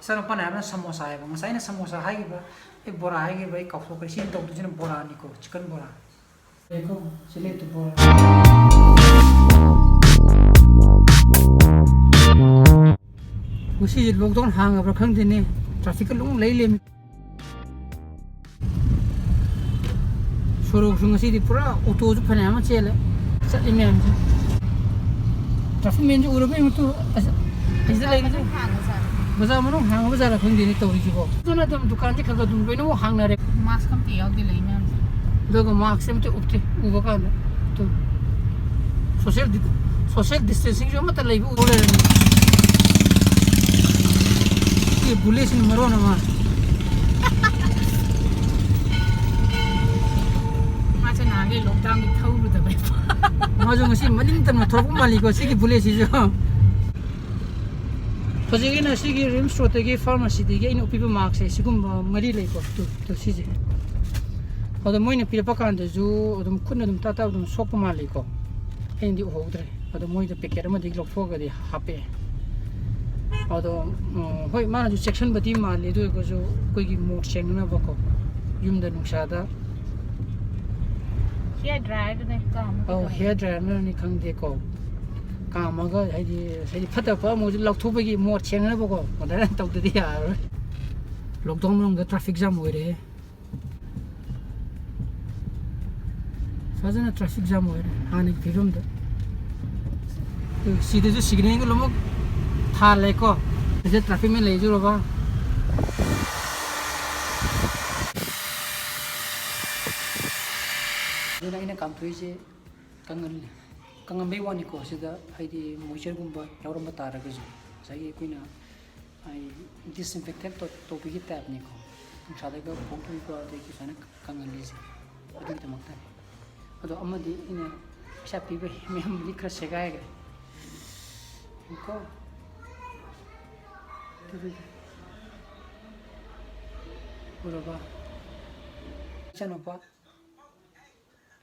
ꯏꯆꯥꯅꯨꯄꯥꯅ ꯍꯥꯏꯕꯅ ꯁꯃꯣꯁꯥ ꯍꯥꯏꯕ ꯉꯁꯥꯏꯅ ꯁꯃꯣꯁꯥ ꯍꯥꯏꯈꯤꯕ ꯑꯩ ꯕꯣꯔꯥ ꯍꯥꯏꯈꯤꯕ ꯑꯩ ꯀꯥꯎꯊꯣꯛꯈ꯭ꯔꯦ ꯁꯤꯅ ꯇꯧꯗꯣꯏꯁꯤꯅ ꯕꯣꯔꯥꯅꯤꯀꯣ ꯆꯤꯛꯀꯟ ꯕꯣꯔꯥ ꯂꯩꯀꯣ ꯁꯤꯂꯦꯠꯇꯨ ꯕꯣꯔꯥ ꯉꯁꯤꯁꯦ ꯂꯣꯛꯗꯥꯎꯟ ꯍꯥꯡꯉꯕ꯭ꯔꯥ ꯈꯪꯗꯦꯅꯦ ꯇ꯭ꯔꯥꯐꯤꯛꯀ ꯂꯣꯡ ꯂꯩ ꯂꯩꯔꯝꯃꯤ ꯁꯣꯔꯣꯛꯁꯨ ꯉꯁꯤꯗꯤ ꯄꯨꯔꯥ ꯑꯣꯇꯣꯁꯨ ꯐꯅꯌꯥꯝ ꯑꯃ ꯆꯦꯜꯂꯦ ꯆꯠꯂꯤ ꯃꯌꯥꯝꯁꯦ ट्रैफिक मेन जो उरबे में तो ऐसे लगे थे बाजार में हांग बाजार खंगे ने तौरी को तो ना तुम दुकान के खगा दुम बेनो हांगना रे मास्क कम ते याद दिले में दोगो मास्क से तो उपते उगो का तो सोशल डिस्टेंसिंग जो मतलब लेबू ओले ये पुलिस ने मरो ना मा माचे नागे लॉकडाउन की थाउ दबे माजो ngasi maling tan mathok mali ko sigi police jo phajigi na sigi rim strategy pharmacy de ge ino pipa mark se sigum mari lei ko to sije odo moina pira pakan de ju odum kunna dum tata dum sok mali ko endi hodre odo moida packet ma de lok foga de hape odo hoi mana ju section bati mali do ko jo koi gi mot cheng na ba ko yum da nungsa da hair dryer ne kam oh hair dryer ne khang de ko kam ga hai phata pa mo lok thu ba gi mo cheng na ba ko da tau de ya lockdown mong da traffic jam ho re fazana traffic jam ho re ani phirum da to side jo signal lo mo tha le ko je traffic me le jo ro ba Duna ina kampuise kangan bei wani ko sida haidi moisture gumba yauram batara gaji sai kuina ai disinfectant to bigi tap ni ko sada ga photo ko de ki sana kangan lise adu tamakta ado amadi ina shapi be mem likra segai ga ko uraba chanopa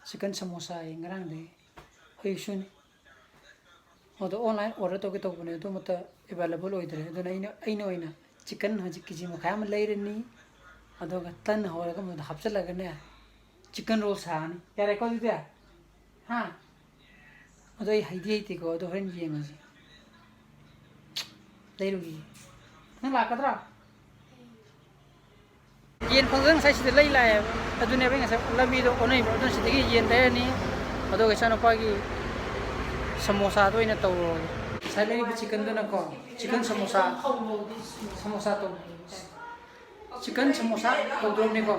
chicken samosa ngarang de hoi shun odo online order to ke to bune do mata available oidre do aina oina chicken haji kiji ma kham leirani odo ga tan hora ga mud hapcha lagane chicken roll san yare ko dia ha odo ai haidi haiti ko odo ren ye ma ji leirugi na la kadra yen phang sai si lai lai adune benga sa labi do onai do si degi yen da ni ado ga chano pa gi samosa do ina to sai lai bi chicken do na ko chicken samosa to chicken samosa to do ni ko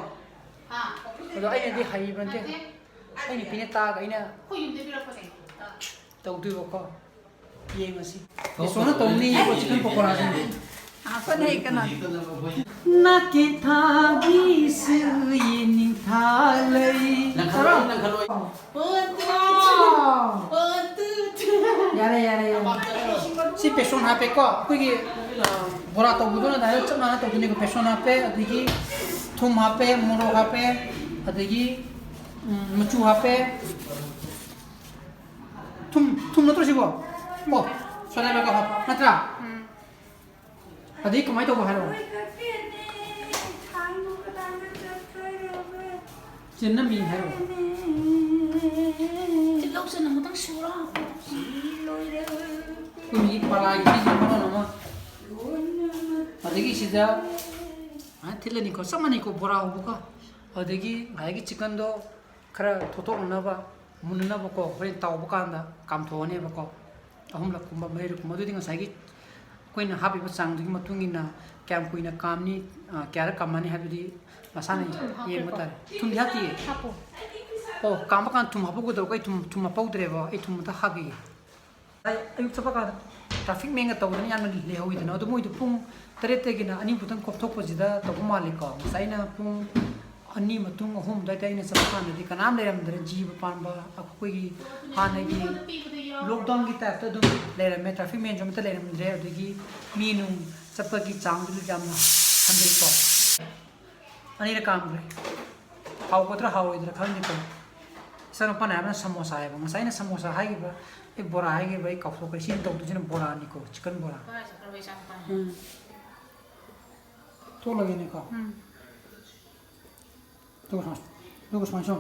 ado ai di hai bante ai ni pine ta ga ina to do ko yen asi so na to ni ko chicken pakora ni apa nahi kana na ke thagi suyin thalai nang khaloi yare si person hape ko kuigi bora to buduna da chana to dini ko person hape adigi thum hape moro hape adigi machu hape thum no to sibo bo sona ba ka natra अधी कमाई तो बाहर हो चिन्ना मी है वो चिल्लाओ से नमक तंग शुरा कोई पला ये चीज़ मरो ना माँ अधी की सीधा हाँ थिले निको sama निको बोरा हो बुका अधी की भाई की चिकन दो खरा थोतो उन्ना बा मुन्ना बको फिर ताऊ बुका अंदा काम थोने बको अहम लग कुम्बा मेरे कुम्बा दो दिन साइकी कोई ना हापी बस सांग दुगी मतुंगी ना क्या कोई ना काम नहीं क्या रहा काम नहीं है तो दी मसाने ये मत है तुम दिहाती है ओ काम का तुम हापो को दो कोई तुम हापो उतरे वो ये तुम मत हागी अयुक्त सब का ट्रैफिक में इंगत तो नहीं आना ले हुई तो ना तो मुझे तो पुंग तरह तरह की ना अनी बुतन कोफ्तों को जिदा तो वो मालिक का साइ ना पुंग अनी मतुंग होम दायित्व इन्हें सब खाने दी का नाम ले रहे हैं जीव पान बा आपको कोई हाँ नहीं लॉकडाउन की तरह तो ले रहे हैं ट्रैफिक में जो मतलब ले रहे हैं उधर मीनू चप्पल की चांग भी जामना हम देखो अनिल काम करे हाउ को तरह हाउ इधर खाने को सर अपन है अपना समोसा है बंगा साइना समोसा है कि एक बोरा है कि भाई कॉफी कर सीन तो तुझे बोरा निको चिकन बोरा ꯊꯣꯛꯂꯒꯦꯅꯦꯀꯣ ꯑꯗꯨꯒ ꯁꯨꯃꯥꯏꯅ ꯁꯨꯝ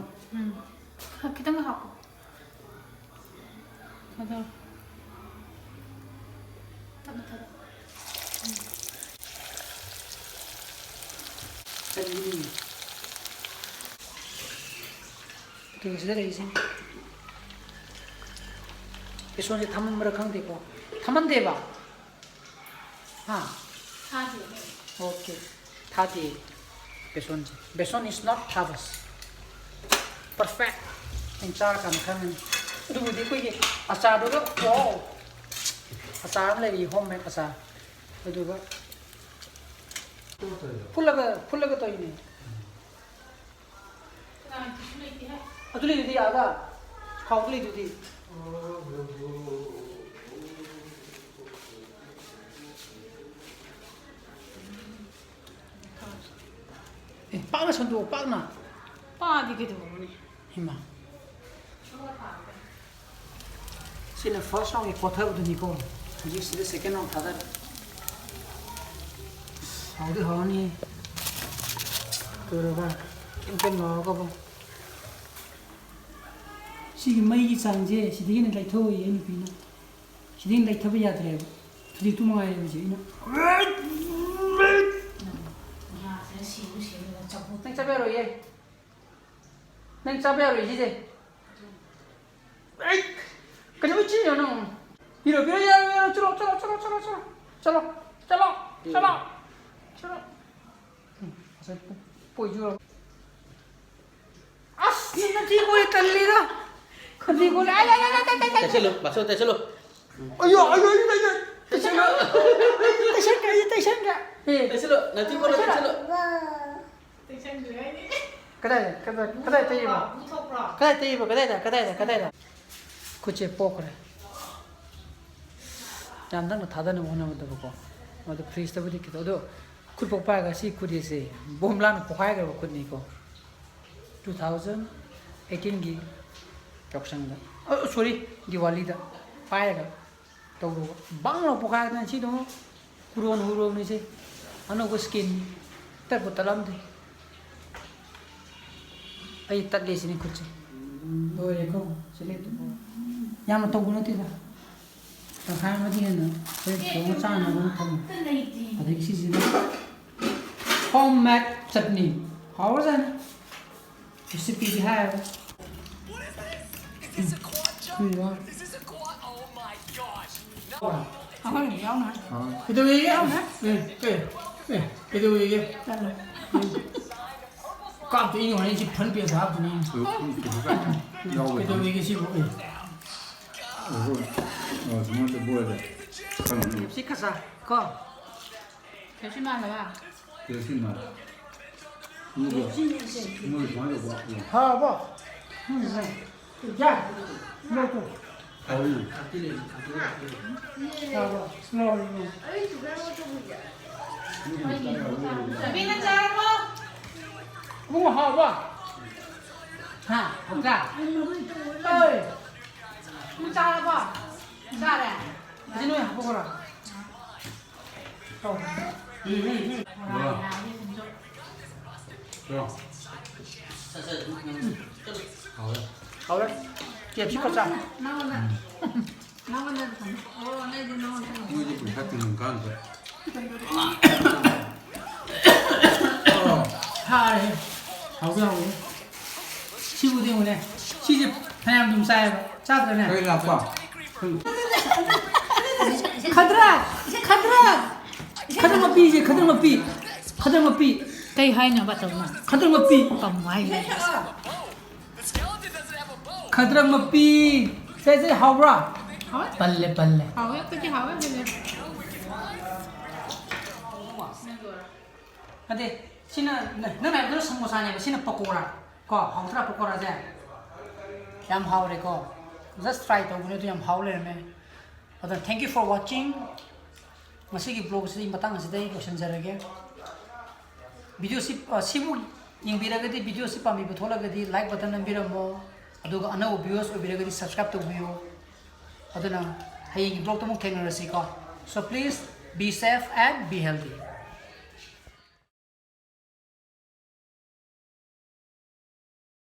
ꯈꯤꯇꯪ ꯍꯥꯞꯄꯣ ꯊꯥꯗꯔꯣ ꯇꯞꯅ ꯊꯥꯗꯔꯣ ꯑꯗꯨꯒ ꯁꯤꯗ ꯂꯩꯔꯤꯁꯦ ꯕꯦꯁꯣꯟꯁꯦ ꯊꯝꯃꯟꯕ꯭ꯔꯥ ꯈꯪꯗꯦꯀꯣ ꯊꯝꯃꯟꯗꯦꯕ ꯊꯥꯗꯦ 오케이 다디 베손지 베손 is not havas perfect enchar kan kan dude ko ye achar do wow achar le ri homemade achar aduga fullaga to ini aduli di aga khawli di 빵을 선도 빵나 빠디게 되고니 힘마 신의 first song 고타부터 니고 이제 시대 second song 다들 어디 하니 그러봐 캠pen 먹어봐 시기 mấy 장제 시대는 lại thôi em vì nó 시대는 lại thôi bây giờ thì thì tụi mày làm gì nó neng cabai rồi ye neng cabai rồi gì thế ấy cái nó chi nó bây giờ chalo saya poi jual asli nanti gue kali dah kali gue Tay silo, bakso tay silo. ayo tay sen ka Tay silo, nanti ko lang tay silo. kadai tay iba kadai kuche pokre jandan na thada na hona mada ko mada freeze ta budi kito do kur pokpa ga si kudi se bomlan pokhai ga ko ni ko 2018 gi kapsang da sorry diwali da pai ga to ro bang lo pokhai na chi do huron ni se ano ko skin ta ko talam de ai tat le sini kuche do ye ko sele to yam to guno ti da ta khai ma di na se to cha na guno tham adhi si si homemade chutney how is it recipe di hai This is a quad. Oh my gosh. 아, 미안해. itu ye itu ye 깜짝이야 이거 이제 편비해서 하더니 itu ye si bo sikasa ko 조심하라. ha ba ya no to ha ba no 비는 잘하고. 뭐 ha ba ha ga ơi 좀 잘하고. 잘해. cái này không có rồi好嘞，也皮可炸。 나오네. 나오네. 내 이제 나오네. 하래. 하고 하고. 시부 때문에 시집 그냥 좀 싸요. 짜더네. 여기 나빠. 가드라. 가드라 삐지. 가드라 삐. cây hay nữa bắt đầu mà 가드라 삐. cầm máy The skeleton doesn't have a bow. 가드라 삐. 세세 하우라. hỏi 빨래. hỏi cái chứ hỏi bây giờ 근데 신은 너네 너 성모사냐 신은 pakora को हाउसरा पकोड़ा जाए याम हाउरे को just try to बुने तो याम हाउले में अतः thank you for watching मसीकी blog से बतांग से दे क्वेश्चन जरगे वीडियो सिबु यंबिरगदि वीडियो सि पामी बथोलगदि लाइक बटन नंबिरमो अदुगा अनौ व्यूअर्स ओबिरगदि सब्सक्राइब तो बियो अदुना हयेंगी ब्लॉग तो मुक थेंगरसिको so please be safe and be healthy